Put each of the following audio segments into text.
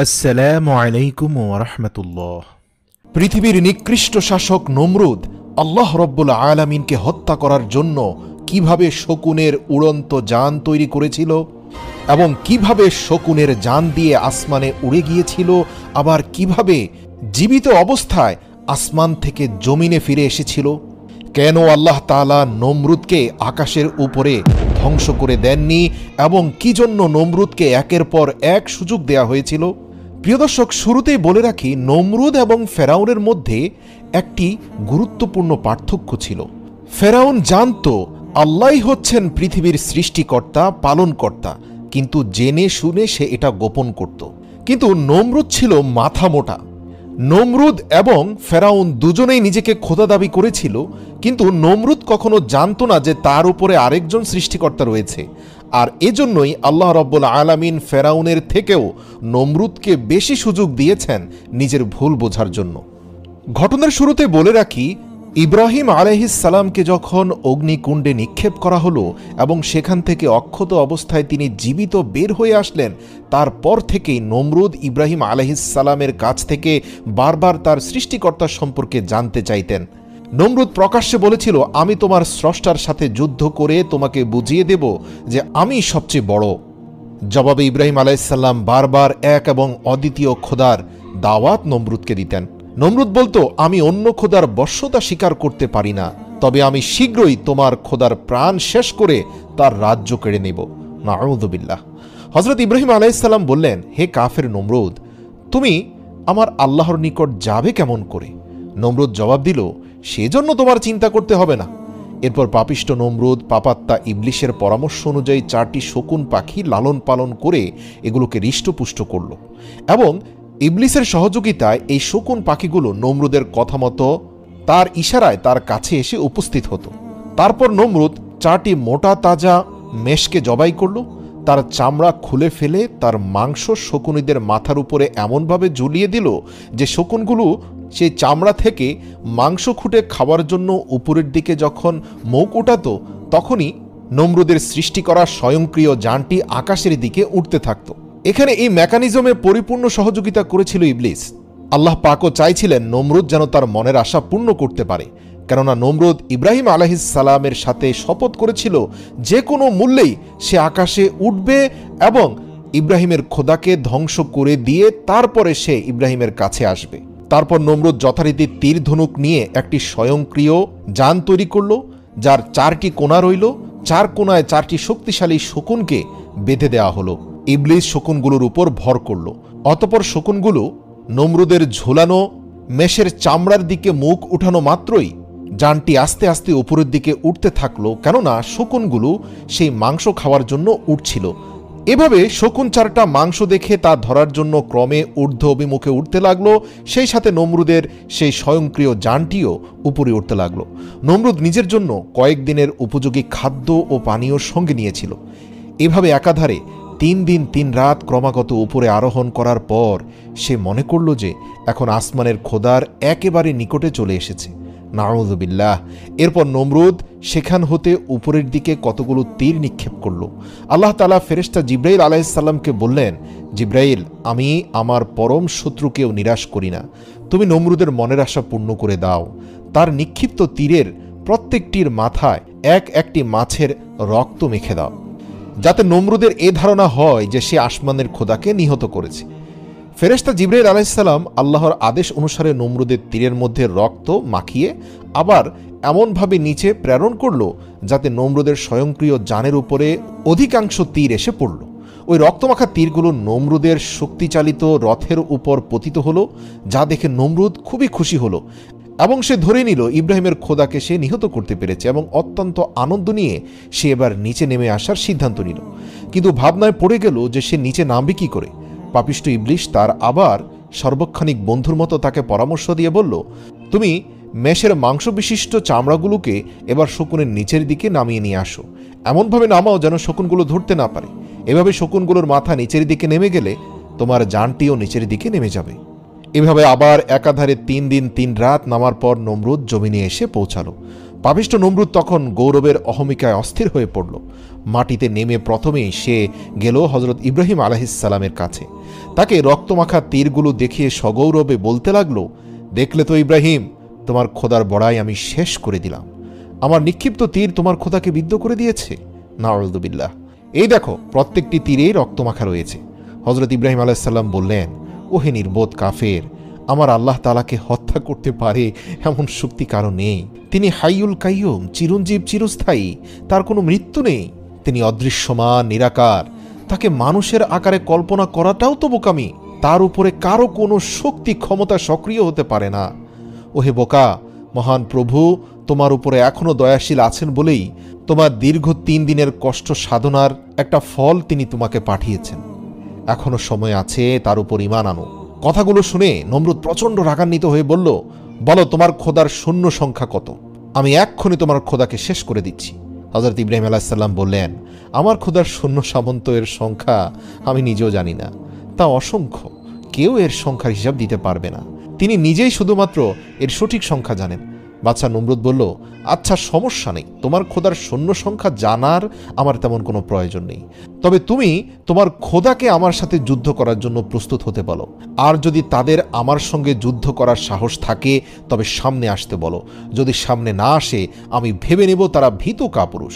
আসসালামু আলাইকুম ওয়া রাহমাতুল্লাহ। পৃথিবীর নিকৃষ্ট শাসক নমরুদ আল্লাহ রব্বুল আলামিনকে হত্যা করার জন্য কিভাবে শকুনের উড়ন্ত যান তৈরি করেছিল এবং কিভাবে শকুনের যান দিয়ে আসমানে উড়ে গিয়েছিল, আবার কিভাবে জীবিত অবস্থায় আসমান থেকে জমিনে ফিরে এসেছিল। কেন আল্লাহ তাআলা নমরুদকে আকাশের উপরে ধ্বংস করে দেননি এবং কি জন্য নমরুদকে একের পর এক সুযোগ দেয়া হয়েছিল। প্রিয় দর্শক, শুরুতেই বলে রাখি, নমরুদ এবং ফেরাউনের মধ্যে একটি গুরুত্বপূর্ণ পার্থক্য ছিল। ফেরাউন জানত আল্লাহই হচ্ছেন পৃথিবীর সৃষ্টিকর্তা, পালনকর্তা, কিন্তু জেনে শুনে সে এটা গোপন করত। কিন্তু নমরুদ ছিল মাথা মোটা। নমরুদ এবং ফেরাউন দুজনেই নিজেকে খোদা দাবি করেছিল, কিন্তু নমরুদ কখনো জানত না যে তার উপরে আরেকজন সৃষ্টিকর্তা রয়েছে। আর এজন্যই আল্লাহ রব্বুল আলামিন ফেরাউনের থেকেও নমরুদকে বেশি সুযোগ দিয়েছেন নিজের ভুল বোঝার জন্য। ঘটনার শুরুতে বলে রাখি, ইব্রাহিম আলাইহিস সালামকে যখন অগ্নিকুণ্ডে নিক্ষেপ করা হলো এবং সেখান থেকে অক্ষত অবস্থায় তিনি জীবিত বের হয়ে আসলেন, তারপর থেকেই নমরুদ ইব্রাহিম আলাইহিস সালামের কাছ থেকে বারবার তার সৃষ্টিকর্তা সম্পর্কে জানতে চাইতেন। নমরুদ প্রকাশ্যে বলেছিল, আমি তোমার স্রষ্টার সাথে যুদ্ধ করে তোমাকে বুঝিয়ে দেব যে আমি সবচেয়ে বড়। জবাবে ইব্রাহিম আলাইহিস সালাম বারবার এক এবং অদ্বিতীয় খোদার দাওয়াত নমরুদকে দিতেন। নমরুদ বলতো, আমি অন্য খোদার বশ্যতা স্বীকার করতে পারি না, তবে আমি শীঘ্রই তোমার খোদার প্রাণ শেষ করে তার রাজ্য কেড়ে নেব। নাউযুবিল্লাহ। হযরত ইব্রাহিম আলাইহিস সালাম বললেন, হে কাফের নমরুদ, তুমি আমার আল্লাহর নিকট যাবে কেমন করে? নমরুদ জবাব দিল, সেজন্য তোমার চিন্তা করতে হবে না। এরপর পাপিষ্ট নমরুদ পাপাত্তা ইবলিশের পরামর্শ অনুযায়ী 4টি শকুন পাখি লালন পালন করে এগুলোকে হৃষ্টপুষ্ট করল এবং ইবলিসের সহযোগিতায় এই শকুন পাখিগুলো নমরুদের কথা মতো তার ইশারায় তার কাছে এসে উপস্থিত হতো। তারপর নমরুদ 4টি মোটা তাজা মেষকে জবাই করল, তার চামড়া খুলে ফেলে তার মাংস শকুনিদের মাথার উপরে এমনভাবে ঝুলিয়ে দিল যে শকুনগুলো সেই চামড়া থেকে মাংস খুঁটে খাওয়ার জন্য উপরের দিকে যখন মুখ উঠাতো, তখনই নমরুদের সৃষ্টি করা স্বয়ংক্রিয় যানটি আকাশের দিকে উঠতে থাকত। এখানে এই মেকানিজমে পরিপূর্ণ সহযোগিতা করেছিল ইবলিস। আল্লাহ পাকও চাইছিলেন নমরুদ যেন তার মনের আশা পূর্ণ করতে পারে, কেননা নমরুদ ইব্রাহিম আলাইহিস সালামের সাথে শপথ করেছিল যে কোনো মূল্যেই সে আকাশে উঠবে এবং ইব্রাহিমের খোদাকে ধ্বংস করে দিয়ে তারপরে সে ইব্রাহিমের কাছে আসবে। তারপর নমরুদ যথারীতি তীর ধনুক নিয়ে একটি স্বয়ংক্রিয় যান তৈরি করল, যার 4টি কোণা রইল। 4 কোণায় 4টি শক্তিশালী শকুনকে বেঁধে দেওয়া হলো। ইবলিস শকুনগুলোর উপর ভর করল। অতপর শকুনগুলো নমরুদের ঝোলানো মেষের চামড়ার দিকে মুখ উঠানো মাত্রই যানটি আস্তে আস্তে উপরের দিকে উঠতে থাকলো, কেননা শকুনগুলো সেই মাংস খাওয়ার জন্য উঠছিল। এভাবে শকুন 4টা মাংস দেখে তা ধরার জন্য ক্রমে ঊর্ধ্ব অভিমুখে উঠতে লাগলো। সেই সাথে নমরুদের সেই স্বয়ংক্রিয় যানটিও উপরে উঠতে লাগলো। নমরুদ নিজের জন্য কয়েকদিনের উপযোগী খাদ্য ও পানীয় সঙ্গে নিয়েছিল। এভাবে একাধারে 3 দিন 3 রাত ক্রমাগত উপরে আরোহণ করার পর সে মনে করল যে এখন আসমানের খোদার একেবারে নিকটে চলে এসেছে। নাউযুবিল্লাহ। এরপর নমরুদ সেখান হতে উপরের দিকে কতগুলো তীর নিক্ষেপ করল। আল্লাহ তাআলা ফেরেশতা জিবরাইল আলাইহিস সালামকে বললেন, জিবরাইল, আমি আমার পরম শত্রুকেও নিরাশ করি না, তুমি নমরুদের মনের আশা পূর্ণ করে দাও। তার নিক্ষিপ্ত তীরের প্রত্যেকটির মাথায় একটি মাছের রক্ত মেখে দাও, যাতে নমরুদের এ ধারণা হয় যে সে আসমানের খোদাকে নিহত করেছে। ফেরেশতা জিবরাইল আলাইহিস সালাম আল্লাহর আদেশ অনুসারে নমরুদের তীরের মধ্যে রক্ত মাখিয়ে আবার এমনভাবে নিচে প্রেরণ করল যাতে নমরুদের স্বয়ংক্রিয় যানের উপরে অধিকাংশ তীর এসে পড়ল। ওই রক্তমাখা তীরগুলো নমরুদের শক্তিচালিত রথের উপর পতিত হলো, যা দেখে নমরুদ খুবই খুশি হলো এবং সে ধরে নিল ইব্রাহিমের খোদাকে সে নিহত করতে পেরেছে এবং অত্যন্ত আনন্দ নিয়ে সে এবার নিচে নেমে আসার সিদ্ধান্ত নিল। কিন্তু ভাবনায় পড়ে গেল যে সে নিচে নামবে কি করে। পাপিষ্ট ইবলিশ তার আবার সর্বক্ষণিক বন্ধুর মতো তাকে পরামর্শ দিয়ে বলল, তুমি মেষের মাংস বিশিষ্ট চামড়াগুলোকে এবার শকুনের নিচের দিকে নামিয়ে নিয়ে আসো, এমনভাবে নামাও যেন শকুনগুলো ধরতে না পারে। এভাবে শকুনগুলোর মাথা নিচের দিকে নেমে গেলে তোমার যানটিও নিচের দিকে নেমে যাবে। এভাবে আবার একাধারে 3 দিন 3 রাত নামার পর নমরুদ জমিনে এসে পৌঁছালো। পাপিষ্ঠ নমরুদ তখন গৌরবের অহমিকায় অস্থির হয়ে পড়ল। মাটিতে নেমে প্রথমেই সে গেল হজরত ইব্রাহিম আলাইহিসসালামের কাছে। তাকে রক্তমাখা তীরগুলো দেখিয়ে সগৌরবে বলতে লাগলো, দেখলে তো ইব্রাহিম, তোমার খোদার বড়াই আমি শেষ করে দিলাম। আমার নিক্ষিপ্ত তীর তোমার খোদাকে বিদ্ধ করে দিয়েছে। নাউযুবিল্লাহ। এই দেখো, প্রত্যেকটি তীরেই রক্তমাখা রয়েছে। হজরত ইব্রাহিম আলাইহিসসালাম বললেন, ওহে নির্বোধ কাফের, আমার আল্লাহ তাআলাকে হত্যা করতে পারে এমন শক্তি কারো নেই। তিনি হাইয়ুল কাইয়ুম, চিরঞ্জীব, চিরস্থায়ী, তার কোনো মৃত্যু নেই। তিনি অদৃশ্যমান, নিরাকার, তাকে মানুষের আকারে কল্পনা করাটাও তো বোকামি। তার উপরে কারো কোনো শক্তি ক্ষমতা সক্রিয় হতে পারে না। ওহে বোকা, মহান প্রভু তোমার উপরে এখনো দয়াশীল আছেন বলেই তোমার দীর্ঘ 3 দিনের কষ্ট সাধনার একটা ফল তিনি তোমাকে পাঠিয়েছেন। এখনো সময় আছে, তার উপর ঈমান আনো। কথাগুলো শুনে নমরুদ প্রচণ্ড রাগান্বিত হয়ে বলল, বলো তোমার খোদার শূন্য সংখ্যা কত? আমি এক্ষুনি তোমার খোদাকে শেষ করে দিচ্ছি। হযরত ইব্রাহিম আলাইহিস সালাম বললেন, আমার খোদার সৈন্য সামন্ত এর সংখ্যা আমি নিজেও জানি না, তা অসংখ্য, কেউ এর সংখ্যার হিসাব দিতে পারবে না। তিনি নিজেই শুধুমাত্র এর সঠিক সংখ্যা জানেন। বাদশাহ নমরুদ বলল, আচ্ছা সমস্যা নেই, তোমার খোদার সৈন্য সংখ্যা জানার আমার তেমন কোনো প্রয়োজন নেই। তবে তুমি তোমার খোদাকে আমার সাথে যুদ্ধ করার জন্য প্রস্তুত হতে বলো। আর যদি তাদের আমার সঙ্গে যুদ্ধ করার সাহস থাকে তবে সামনে আসতে বলো। যদি সামনে না আসে আমি ভেবে নেব তারা ভীত কাপুরুষ।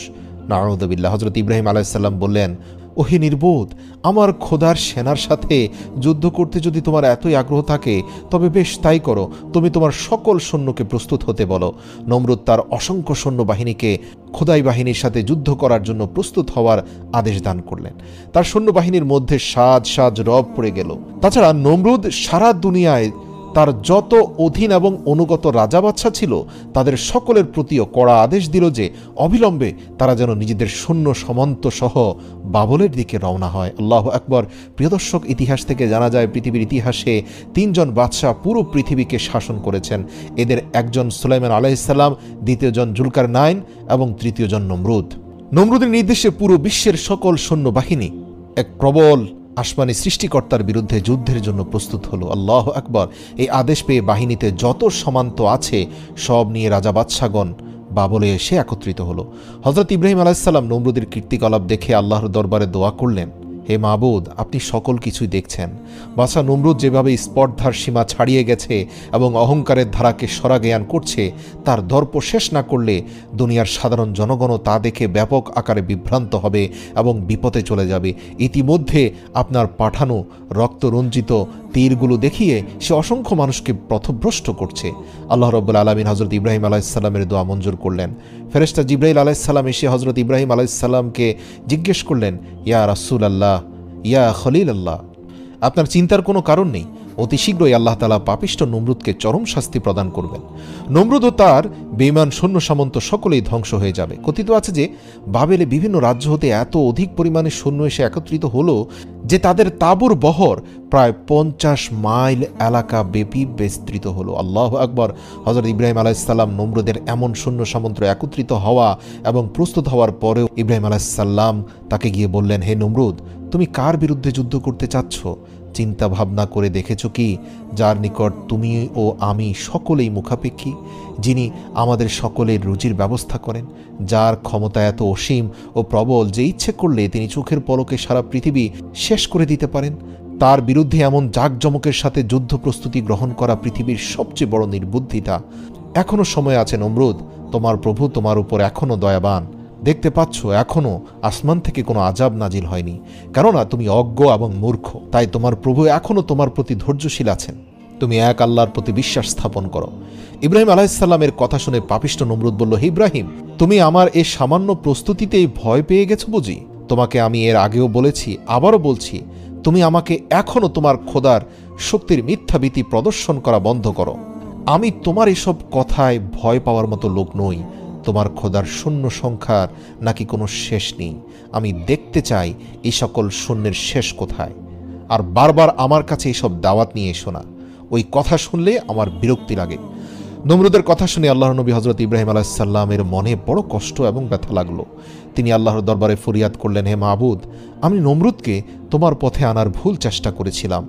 নাউযুবিল্লাহ। হযরত ইব্রাহিম আলাইহিস সালাম বললেন, ওহে নির্বোধ, আমার খোদার সেনার সাথে যুদ্ধ করতে যদি তোমার এতই আগ্রহ থাকে তবে বেশ তাই করো। তুমি তোমার সকল সৈন্যকে প্রস্তুত হতে বলো। নমরুদ তার অসংখ্য সৈন্যবাহিনীকে খোদাই বাহিনীর সাথে যুদ্ধ করার জন্য প্রস্তুত হওয়ার আদেশ দান করলেন। তার সৈন্যবাহিনীর মধ্যে সাজ সাজ রব পড়ে গেল। তাছাড়া নমরুদ সারা দুনিয়ায় তার যত অধীন এবং অনুগত রাজা বাদশা ছিল তাদের সকলের প্রতিও কড়া আদেশ দিল যে অবিলম্বে তারা যেন নিজেদের সৈন্য সামন্ত সহ বাবলের দিকে রওনা হয়। আল্লাহু আকবার। প্রিয় দর্শক, ইতিহাস থেকে জানা যায় পৃথিবীর ইতিহাসে 3 জন বাদশাহ পুরো পৃথিবীকে শাসন করেছেন। এদের একজন সুলাইমান আলাইহিস সালাম, দ্বিতীয়জন জুলকারনাইন এবং তৃতীয়জন নমরুদ। নমরুদের নির্দেশে পুরো বিশ্বের সকল সৈন্যবাহিনী এক প্রবল আসমানি সৃষ্টিকর্তার বিরুদ্ধে যুদ্ধের জন্য প্রস্তুত হলো। আল্লাহু আকবার। এই আদেশ পেয়ে বাহিনীতে যত সমান্ত আছে সব নিয়ে রাজা বাদশাগণ বাবলে এসে একত্রিত হলো। হযরত ইব্রাহিম আলাইহিস সালাম নমরুদের কীর্তিকলাপ দেখে আল্লাহর দরবারে দোয়া করলেন, হে মাবুদ, আপনি সকল কিছুই দেখছেন। বাদশা নমরুদ যেভাবে স্পর্ধার সীমা ছাড়িয়ে গেছে এবং অহংকারের ধারাকে সরাজ্ঞান করছে, তার দর্প শেষ না করলে দুনিয়ার সাধারণ জনগণও তা দেখে ব্যাপক আকারে বিভ্রান্ত হবে এবং বিপদে চলে যাবে। ইতিমধ্যে আপনার পাঠানো রক্তরঞ্জিত তীরগুলো দেখিয়ে সে অসংখ্য মানুষকে পথভ্রষ্ট করছে। আল্লাহ রাব্বুল আলামিন হযরত ইব্রাহিম আলাইহিস সালামের দোয়া মঞ্জুর করলেন। ফেরেশতা জিবরাইল আলাইহিস সালাম এসে হযরত ইব্রাহিম আলাইহিস সালামকে জিজ্ঞেস করলেন, ইয়া রাসূলুল্লাহ, ইয়া খলিলাল্লাহ, আপনার চিন্তার কোনো কারণ নেই, অতি শীঘ্রই আল্লাহ তাআলা পাপিষ্ঠ নমরুদকে চরম শাস্তি প্রদান করবেন। নমরুদ ও তার বেঈমান সৈন্য সামন্ত সকলেই ধ্বংস হয়ে যাবে। কথিত আছে যে বাবেলে বিভিন্ন রাজ্য হতে এত অধিক পরিমাণে সৈন্য এসে একত্রিত হলো যে তাদের তাঁবুর বহর প্রায় 50 মাইল এলাকা ব্যাপী বিস্তৃত হলো। আল্লাহু আকবার। হযরত ইব্রাহিম আলাইহিস সালাম নমরুদের এমন সৈন্য সামন্ত একত্রিত হওয়া এবং প্রস্তুত হওয়ার পরেও ইব্রাহিম আলাইহিস সালাম তাকে গিয়ে বললেন, হে নমরুদ, তুমি কার বিরুদ্ধে যুদ্ধ করতে চাচ্ছ? চিন্তা ভাবনা করে দেখেছ কি যার নিকট তুমি ও আমি সকলেই মুখাপেক্ষী, যিনি আমাদের সকলের রুজির ব্যবস্থা করেন, যার ক্ষমতা এত অসীম ও প্রবল যে ইচ্ছে করলে তিনি চোখের পলকে সারা পৃথিবী শেষ করে দিতে পারেন। তার বিরুদ্ধে এমন জাঁকজমকের সাথে যুদ্ধ প্রস্তুতি গ্রহণ করা পৃথিবীর সবচেয়ে বড় নির্বুদ্ধিতা। এখনো সময় আছে নমরুদ, তোমার প্রভু তোমার উপর এখনো দয়াবান। দেখতে পাচ্ছ এখনও আসমান থেকে কোনো আযাব নাজিল হয়নি, কেননা তুমি অজ্ঞ এবং মূর্খ। তাই তোমার প্রভু এখনও তোমার প্রতি ধৈর্যশীল আছেন। তুমি এক আল্লাহর প্রতি বিশ্বাস স্থাপন করো। ইব্রাহিম আলাইহিস সালামের কথা শুনে পাপিষ্ঠ নমরুদ বলল, হে ইব্রাহিম, তুমি আমার এই সামান্য প্রস্তুতিতেই ভয় পেয়ে গেছো বুঝি? তোমাকে আমি এর আগেও বলেছি, আবারও বলছি, তুমি আমাকে এখনও তোমার খোদার শক্তির মিথ্যাভীতি প্রদর্শন করা বন্ধ করো। আমি তোমার এসব কথায় ভয় পাওয়ার মতো লোক নই। তোমার খোদার শূন্য সংখ্যার নাকি কোনো শেষ নেই। আমি দেখতে চাই এই সকল শূন্যের শেষ কোথায়। আর বারবার আমার কাছে এইসব দাওয়াত নিয়ে এসো না, ওই কথা শুনলে আমার বিরক্তি লাগে। নমরুদের কথা শুনে আল্লাহর নবী হযরত ইব্রাহিম আলাইহিস সালামের মনে বড় কষ্ট এবং ব্যথা লাগলো। তিনি আল্লাহর দরবারে ফরিয়াদ করলেন, হে মাবুদ, আমি নমরুদকে তোমার পথে আনার ভুল চেষ্টা করেছিলাম,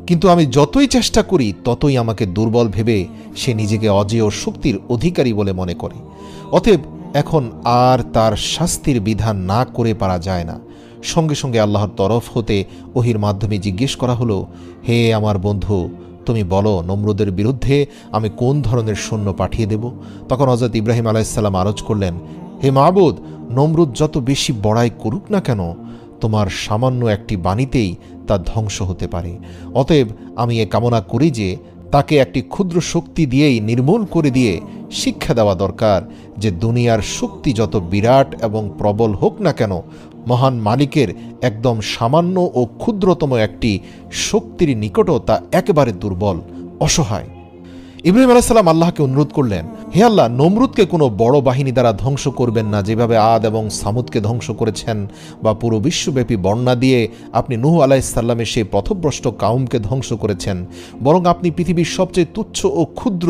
কিন্তু আমি যতই চেষ্টা করি ততই আমাকে দুর্বল ভেবে সে নিজেকে অজেয় শক্তির অধিকারী বলে মনে করে। অতএব এখন আর তার শাস্তির বিধান না করে পারা যায় না। সঙ্গে সঙ্গে আল্লাহর তরফ হতে ওহির মাধ্যমে জিজ্ঞেস করা হলো, হে আমার বন্ধু, তুমি বলো নমরুদের বিরুদ্ধে আমি কোন ধরনের সৈন্য পাঠিয়ে দেব? তখন হযরত ইব্রাহিম আলাইহিসসালাম আরজ করলেন, হে মাবুদ, নমরুদ যত বেশি বড়াই করুক না কেন, তোমার সামান্য একটি বাণীতেই তা ধ্বংস হতে পারে। অতএব আমি এ কামনা করি যে তাকে একটি ক্ষুদ্র শক্তি দিয়েই নির্মূল করে দিয়ে শিক্ষা দেওয়া দরকার যে দুনিয়ার শক্তি যত বিরাট এবং প্রবল হোক না কেন, মহান মালিকের একদম সামান্য ও ক্ষুদ্রতম একটি শক্তির নিকটও তা একেবারে দুর্বল, অসহায়। ইব্রাহিম আলাইহিস সালাম আল্লাহকে অনুরোধ করলেন, হে আল্লাহ, নমরুদকে কোনো বড় বাহিনী দ্বারা ধ্বংস করবেন না, যেভাবে আদ এবং সামুদকে ধ্বংস করেছেন, বা পুরো বিশ্বব্যাপী বন্যা দিয়ে আপনি নূহ আলাইহিস সালামের সেই পথভ্রষ্ট কাউমকে ধ্বংস করেছেন। বরং আপনি পৃথিবীর সবচেয়ে তুচ্ছ ও ক্ষুদ্র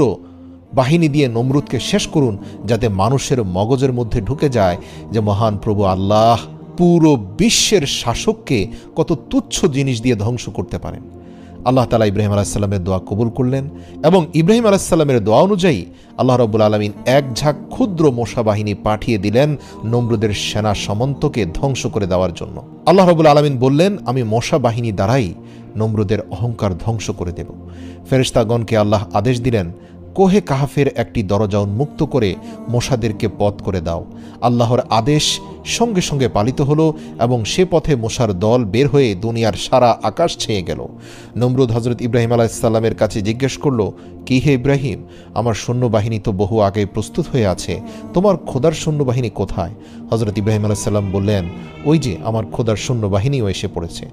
বাহিনী দিয়ে নমরুদকে শেষ করুন, যাতে মানুষের মগজের মধ্যে ঢুকে যায় যে মহান প্রভু আল্লাহ পুরো বিশ্বের শাসককে কত তুচ্ছ জিনিস দিয়ে ধ্বংস করতে পারেন। আল্লাহ তাআলা ইব্রাহিম আলাইহিস সালামের দোয়া কবুল করলেন এবং ইব্রাহিম আলাইহিস সালামের দোয়া অনুযায়ী আল্লাহ রাব্বুল আলামিন এক ঝাঁক ক্ষুদ্র মশা বাহিনী পাঠিয়ে দিলেন নমরুদের সেনা সামন্তকে ধ্বংস করে দেওয়ার জন্য। আল্লাহ রাব্বুল আলামিন বললেন, আমি মশা বাহিনী দ্বারাই নমরুদের অহংকার ধ্বংস করে দেব। ফেরেশতাগণকে আল্লাহ আদেশ দিলেন, কোহে কাহাফের একটি দরজা উন্মুক্ত করে মশাদেরকে পথ করে দাও। আল্লাহর আদেশ সঙ্গে সঙ্গে পালিত হলো এবং সে পথে মশার দল বের হয়ে দুনিয়ার সারা আকাশ ছেয়ে গেল। নমরুদ হযরত ইব্রাহিম আলাইহিস সালামের কাছে জিজ্ঞেস করল, কি হে ইব্রাহিম, আমার সৈন্যবাহিনী তো বহু আগে প্রস্তুত হয়ে আছে, তোমার খোদার সৈন্যবাহিনী কোথায়? হযরত ইব্রাহিম আলাইহিস সালাম বললেন, ওই যে আমার খোদার সৈন্যবাহিনীও এসে পড়েছে।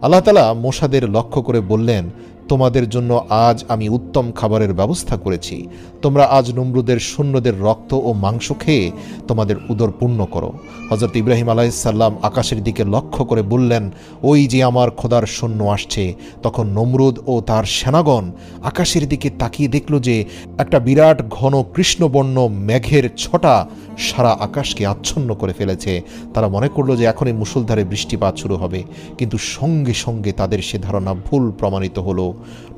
আল্লাহ তাআলা মশাদের লক্ষ্য করে বললেন, তোমাদের জন্য আজ আমি উত্তম খাবারের ব্যবস্থা করেছি। তোমরা আজ নমরুদের সৈন্যদের রক্ত ও মাংস খেয়ে তোমাদের উদর পূর্ণ করো। হযরত ইব্রাহিম আলাইহিস সালাম আকাশের দিকে লক্ষ্য করে বললেন, ওই যে আমার খোদার সৈন্য আসছে। তখন নমরুদ ও তার সেনাগণ আকাশের দিকে তাকিয়ে দেখল যে একটা বিরাট ঘন কৃষ্ণবর্ণ মেঘের ছটা সারা আকাশকে আচ্ছন্ন করে ফেলেছে। তারা মনে করল যে এখনই মুষলধারে বৃষ্টিপাত শুরু হবে, কিন্তু সঙ্গে সঙ্গে তাদের সে ধারণা ভুল প্রমাণিত হলো।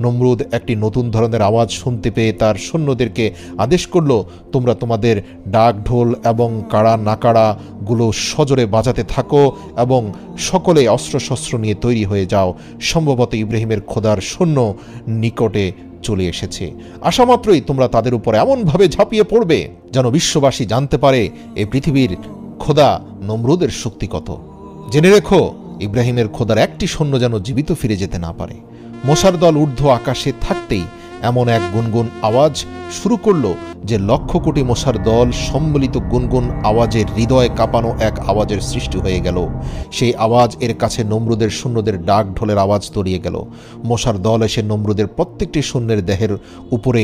নমরুদ একটি নতুন ধরনের আওয়াজ শুনতে পেয়ে তার সৈন্যদেরকে আদেশ করল, তোমরা তোমাদের ডাক ঢোল এবং কাড়া নাকাড়া গুলো সজোরে বাজাতে থাকো এবং সকলে অস্ত্রশস্ত্র নিয়ে তৈরি হয়ে যাও। সম্ভবত ইব্রাহিমের খোদার সৈন্য নিকটে চলে এসেছে। আসামাত্রই তোমরা তাদের উপর এমনভাবে ঝাঁপিয়ে পড়বে যেন বিশ্ববাসী জানতে পারে এই পৃথিবীর খোদা নমরুদের শক্তি কত। জেনে রেখো, ইব্রাহিমের খোদার একটি সৈন্য যেন জীবিত ফিরে যেতে না পারে। মশার দল ঊর্ধ্ব আকাশে থাকতেই এমন এক গুনগুন আওয়াজ শুরু করল যে লক্ষ কোটি মশার দল সম্মিলিত গুনগুন আওয়াজে হৃদয় কাঁপানো এক আওয়াজের সৃষ্টি হয়ে গেল। সেই আওয়াজ এর কাছে নমরুদের সৈন্যদের ডাক ঢোলের আওয়াজ তলিয়ে গেল। মশার দল এসে নমরুদের প্রত্যেকটি সৈন্যের দেহের উপরে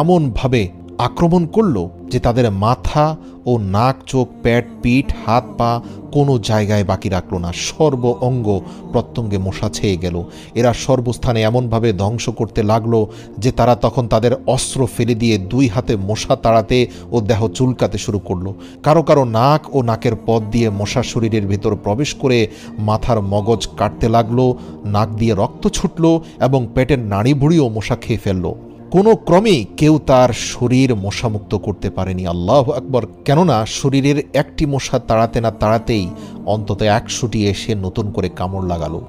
এমনভাবে আক্রমণ করল যে তাদের মাথা ও নাক, চোখ, পেট, পিঠ, হাত, পা কোনো জায়গায় বাকি রাখল না। সর্ব অঙ্গ প্রত্যঙ্গে মশা ছেয়ে গেল। এরা সর্বস্থানে এমনভাবে ধ্বংস করতে লাগলো যে তারা তখন তাদের অস্ত্র ফেলে দিয়ে দুই হাতে মশা তাড়াতে ও দেহ চুলকাতে শুরু করলো। কারো কারো নাক ও নাকের পথ দিয়ে মশা শরীরের ভেতর প্রবেশ করে মাথার মগজ কাটতে লাগলো, নাক দিয়ে রক্ত ছুটল এবং পেটের নাড়িভুড়িও মশা খেয়ে ফেললো। কোনো ক্রমেই কেউ তার শরীর মশামুক্ত করতে পারেনি। আল্লাহু আকবার! কেননা শরীরের একটি মশা তাড়াতে না তাড়াতেই অন্তত 100টি এসে নতুন করে কামড় লাগালো।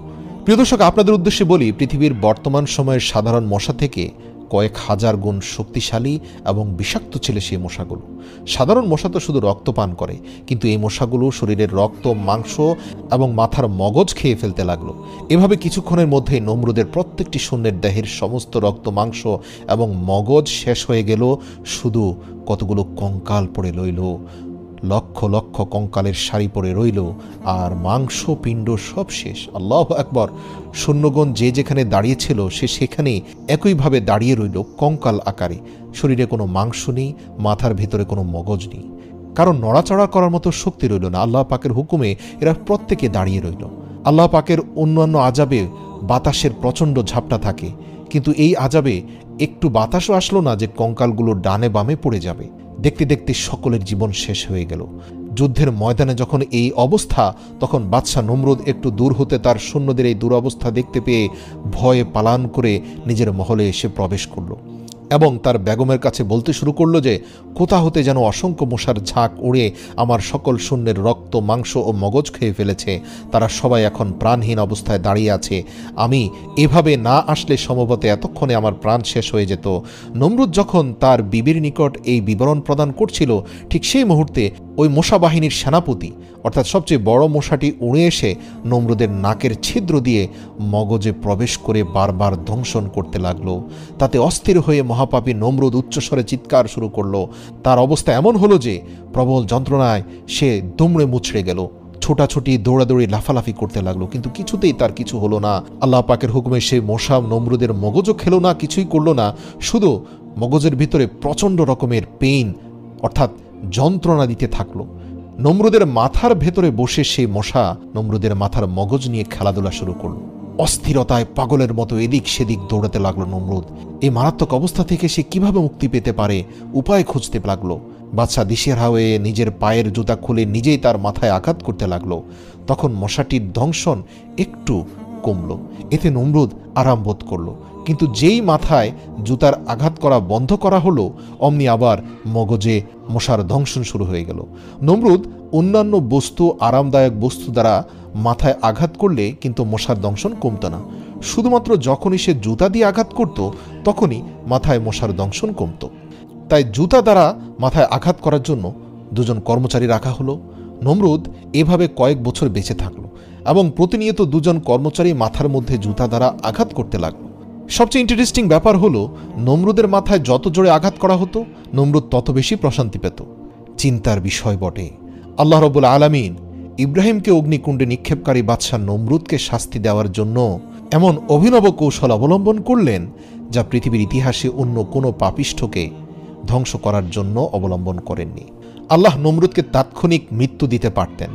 প্রিয় দর্শক, আপনাদের উদ্দেশ্যে বলি, পৃথিবীর বর্তমান সময়ের সাধারণ মশা থেকে কয়েক হাজার গুণ শক্তিশালী এবং বিষাক্ত ছিল সেই মশাগুলো। সাধারণ মশা তো শুধু রক্ত পান করে, কিন্তু এই মশাগুলো শরীরের রক্ত, মাংস এবং মাথার মগজ খেয়ে ফেলতে লাগলো। এভাবে কিছুক্ষণের মধ্যেই নমরুদের প্রত্যেকটি সৈন্যের দেহের সমস্ত রক্ত, মাংস এবং মগজ শেষ হয়ে গেল। শুধু কতগুলো কঙ্কাল পড়ে রইল, লক্ষ লক্ষ কঙ্কালের সারি পড়ে রইল, আর মাংস পিণ্ড সব শেষ। আল্লাহু আকবার! সৈন্যগণ যে যেখানে দাঁড়িয়েছিল সে সেখানে একইভাবে দাঁড়িয়ে রইল কঙ্কাল আকারে। শরীরে কোনো মাংস নেই, মাথার ভেতরে কোনো মগজ নেই, কারণ নড়াচড়া করার মতো শক্তি রইল না। আল্লাহ পাকের হুকুমে এরা প্রত্যেকে দাঁড়িয়ে রইল। আল্লাহ পাকের অন্যান্য আযাবে বাতাসের প্রচণ্ড ঝাপটা থাকে, কিন্তু এই আযাবে একটু বাতাসও আসলো না যে কঙ্কালগুলো ডানে বামে পড়ে যাবে। দেখতে দেখতে সকলের জীবন শেষ হয়ে গেল। যুদ্ধের ময়দানে যখন এই অবস্থা, তখন বাদশাহ নমরুদ একটু দূর হতে তার সৈন্যদের এই দুরবস্থা দেখতে পেয়ে ভয়ে পালান করে নিজের মহলে এসে প্রবেশ করল। এবং তার বেগমের কাছে বলতে শুরু করলো যে কোথা হতে যেন অসংখ্য মশার ঝাঁক উড়ে আমার সকল শূন্যের রক্ত, মাংস ও মগজ খেয়ে ফেলেছে। তারা সবাই এখন প্রাণহীন অবস্থায় দাঁড়িয়ে আছে। আমি এভাবে না আসলে সম্ভবত এতক্ষণে আমার প্রাণ শেষ হয়ে যেত। নমরুদ যখন তার বিবির নিকট এই বিবরণ প্রদান করছিল, ঠিক সেই মুহূর্তে ওই মশা বাহিনীর সেনাপতি অর্থাৎ সবচেয়ে বড় মশাটি উড়ে এসে নমরুদের নাকের ছিদ্র দিয়ে মগজে প্রবেশ করে বারবার দংশন করতে লাগলো। তাতে অস্থির হয়ে মহাপাপী নমরুদ উচ্চস্বরে চিৎকার শুরু করলো। তার অবস্থা এমন হলো যে প্রবল যন্ত্রণায় সে দুমড়ে মুচড়ে গেল। ছোটাছুটি, দৌড়াদৌড়ি, লাফালাফি করতে লাগলো, কিন্তু কিছুতেই তার কিছু হলো না। আল্লাহ পাকের হুকুমে সেই মশা নমরুদের মগজও খেলো না, কিছুই করলো না। শুধু মগজের ভিতরে প্রচণ্ড রকমের পেইন অর্থাৎ যন্ত্রণা দিতে থাকলো। নমরুদের মাথার ভেতরে বসে সেই মশা নমরুদের মাথার মগজ নিয়ে খেলাধুলা শুরু করলো। অস্থিরতায় পাগলের মতো এদিক সেদিক দৌড়াতে লাগলো নমরুদ। এই মারাত্মক অবস্থা থেকে সে কিভাবে মুক্তি পেতে পারে উপায় খুঁজতে লাগলো। বাদশাহ দিশেহারা হয়ে নিজের পায়ের জুতা খুলে নিজেই তার মাথায় আঘাত করতে লাগলো। তখন মশাটির দংশন একটু কমলো, এতে নমরুদ আরাম বোধ করল। কিন্তু যেই মাথায় জুতার আঘাত করা বন্ধ করা হলো, অমনি আবার মগজে মশার দংশন শুরু হয়ে গেল। নমরুদ অন্যান্য বস্তু, আরামদায়ক বস্তু দ্বারা মাথায় আঘাত করলে কিন্তু মশার দংশন কমত না। শুধুমাত্র যখনই সে জুতা দিয়ে আঘাত করত তখনই মাথায় মশার দংশন কমত। তাই জুতা দ্বারা মাথায় আঘাত করার জন্য দুজন কর্মচারী রাখা হলো। নমরুদ এভাবে কয়েক বছর বেঁচে থাকলো এবং প্রতিনিয়ত দুজন কর্মচারী মাথার মধ্যে জুতা দ্বারা আঘাত করতে লাগলো। সবচেয়ে ইন্টারেস্টিং ব্যাপার হলো, নমরুদের মাথায় যত জোরে আঘাত করা হতো নমরুদ তত বেশি প্রশান্তি পেত। চিন্তার বিষয় বটে, আল্লাহ রাব্বুল আলামিন ইব্রাহিমকে অগ্নিকুণ্ডে নিক্ষেপকারী বাদশাহ নমরুদকে শাস্তি দেওয়ার জন্য এমন অভিনব কৌশল অবলম্বন করলেন যা পৃথিবীর ইতিহাসে অন্য কোনো পাপিষ্ঠকে ধ্বংস করার জন্য অবলম্বন করেননি। আল্লাহ নমরুদকে তাৎক্ষণিক মৃত্যু দিতে পারতেন,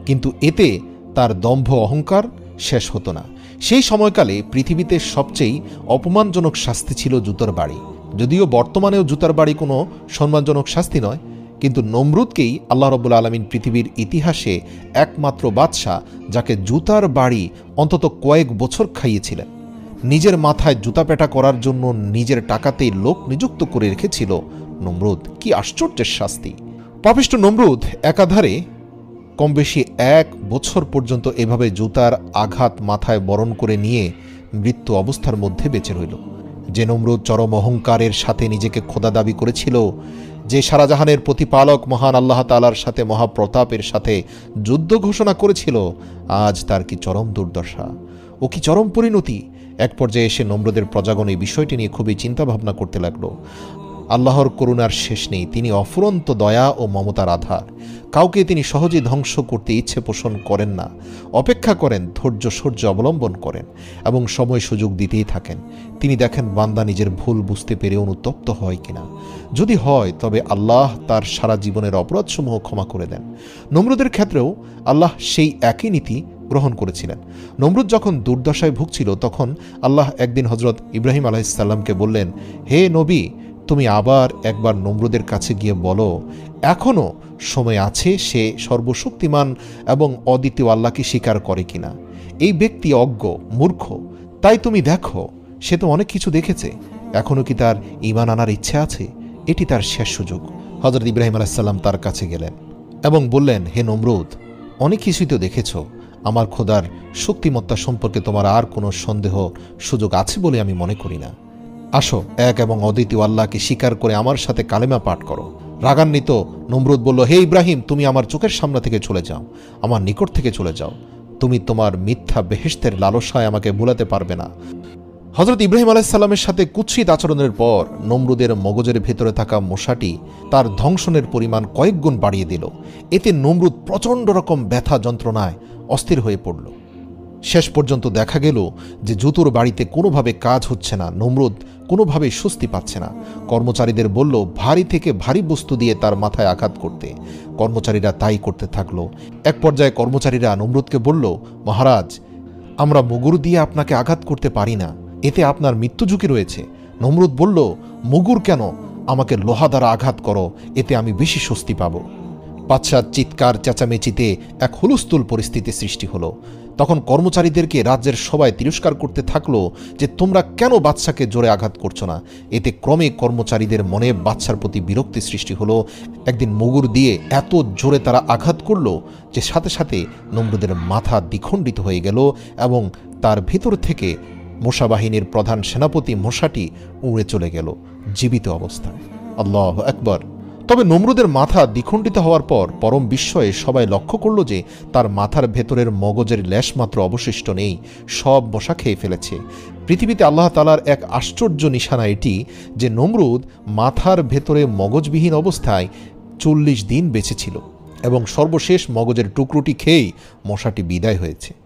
কিন্তু এতে তার দম্ভ অহংকার শেষ হতো না। সেই সময়কালে পৃথিবীতে সবচেয়ে অপমানজনক শাস্তি ছিল জুতার বাড়ি। যদিও বর্তমানেও জুতার বাড়ি কোনো সম্মানজনক শাস্তি নয়, কিন্তু নমরুদকেই আল্লাহ রাব্বুল আলামিন পৃথিবীর ইতিহাসে একমাত্র বাদশাহ যাকে জুতার বাড়ি অন্তত কয়েক বছর খাইয়েছিলেন। নিজের মাথায় জুতা পেটা করার জন্য নিজের টাকাতেই লোক নিযুক্ত করে রেখেছিল নমরুদ। কি আশ্চর্যের শাস্তি! পাপিষ্ঠ নমরুদ একাধারে কম বেশি 1 বছর পর্যন্ত এভাবে জুতার আঘাত মাথায় বরণ করে নিয়ে মৃত্যু অবস্থার মধ্যে বেঁচে রইল। যে নমরুদ চরম অহংকারের সাথে নিজেকে খোদা দাবি করেছিল, যে সারাজাহানের প্রতিপালক মহান আল্লাহ তাআলার সাথে মহাপ্রতাপের সাথে যুদ্ধ ঘোষণা করেছিল, আজ তার কি চরম দুর্দশা ও কি চরম পরিণতি! এক পর্যায়ে এসে নমরুদের প্রজাগণ এই বিষয়টি নিয়ে খুবই চিন্তাভাবনা করতে লাগলো। আল্লাহর করুণার শেষ নেই, তিনি অফুরন্ত দয়া ও মমতার আধার। কাউকে তিনি সহজে ধ্বংস করতে ইচ্ছে পোষণ করেন না, অপেক্ষা করেন, ধৈর্য সহ্য অবলম্বন করেন এবং সময় সুযোগ দিতেই থাকেন। তিনি দেখেন বান্দা নিজের ভুল বুঝতে পেরে অনুতপ্ত হয় কিনা। যদি হয় তবে আল্লাহ তার সারা জীবনের অপরাধসমূহ ক্ষমা করে দেন। নমরুদের ক্ষেত্রেও আল্লাহ সেই একই নীতি গ্রহণ করেছিলেন। নমরুদ যখন দুর্দশায় ভুগছিল তখন আল্লাহ একদিন হযরত ইব্রাহিম আলাইহিস সালামকে বললেন, হে নবী, তুমি আবার একবার নমরুদের কাছে গিয়ে বলো এখনও সময় আছে, সে সর্বশক্তিমান এবং অদ্বিতীয় আল্লাহকে স্বীকার করে কিনা। এই ব্যক্তি অজ্ঞ, মূর্খ, তাই তুমি দেখো, সে তো অনেক কিছু দেখেছে, এখনও কি তার ঈমান আনার ইচ্ছে আছে? এটি তার শেষ সুযোগ। হযরত ইব্রাহিম আলাইহিস সালাম তার কাছে গেলেন এবং বললেন, হে নমরুদ, অনেক কিছুই তো দেখেছ, আমার খোদার শক্তিমত্তা সম্পর্কে তোমার আর কোনো সন্দেহ সুযোগ আছে বলে আমি মনে করি না। আসো, এক এবং অদ্বিতীয় আল্লাহকে স্বীকার করে আমার সাথে কালেমা পাঠ করো। রাগান্বিত নমরুদ বলল, হে ইব্রাহিম, তুমি আমার চোখের সামনে থেকে চলে যাও, আমার নিকট থেকে চলে যাও। তুমি তোমার মিথ্যা বেহেশতের লালসায় আমাকে ভুলাতে পারবে না। হযরত ইব্রাহিম আলাইহিস সালামের সাথে কুৎসিত আচরণের পর নমরুদের মগজের ভেতরে থাকা মশাটি তার ধ্বংসনের পরিমাণ কয়েক গুণ বাড়িয়ে দিল। এতে নমরুদ প্রচণ্ড রকম ব্যথা যন্ত্রণায় অস্থির হয়ে পড়ল। শেষ পর্যন্ত দেখা গেল যে জুতোর বাড়িতে কোনোভাবে কাজ হচ্ছে না। নমরুদ কোনোভাবেই স্বস্তি পাচ্ছে না। কর্মচারীদের বলল ভারী থেকে ভারী বস্তু দিয়ে তার মাথায় আঘাত করতে। কর্মচারীরা তাই করতে থাকলো। এক পর্যায়ে কর্মচারীরা নমরুদকে বলল, মহারাজ, আমরা মুগুর দিয়ে আপনাকে আঘাত করতে পারি না, এতে আপনার মৃত্যু ঝুঁকি রয়েছে। নমরুদ বলল, মুগুর কেন, আমাকে লোহা দ্বারা আঘাত করো, এতে আমি বেশি স্বস্তি পাব। বাদশার চিৎকার চেঁচামেচিতে এক হুলস্থুল পরিস্থিতি সৃষ্টি হলো। তখন কর্মচারীদেরকে রাজ্যের সবাই তিরস্কার করতে থাকলো যে তোমরা কেন বাদশাকে জোরে আঘাত করছো না। এতে ক্রমে কর্মচারীদের মনে বাদশার প্রতি বিরক্তি সৃষ্টি হলো। একদিন মুগুর দিয়ে এত জোরে তারা আঘাত করলো যে সাথে সাথে নমরুদের মাথা দ্বিখণ্ডিত হয়ে গেল এবং তার ভিতর থেকে মশা বাহিনীর প্রধান সেনাপতি মশাটি উড়ে চলে গেল জীবিত অবস্থায়। আল্লাহু আকবার। তবে নমরুদের মাথা দ্বিখণ্ডিত হওয়ার পর পরম বিস্ময়ে সবাই লক্ষ্য করল যে তার মাথার ভেতরের মগজের লেশমাত্র অবশিষ্ট নেই, সব মশা খেয়ে ফেলেছে। পৃথিবীতে আল্লাহ তাআলার এক আশ্চর্য নিশানা এটি যে নমরুদ মাথার ভেতরে মগজবিহীন অবস্থায় 40 দিন বেঁচে ছিল এবং সর্বশেষ মগজের টুকরোটি খেয়েই মশাটি বিদায় হয়েছে।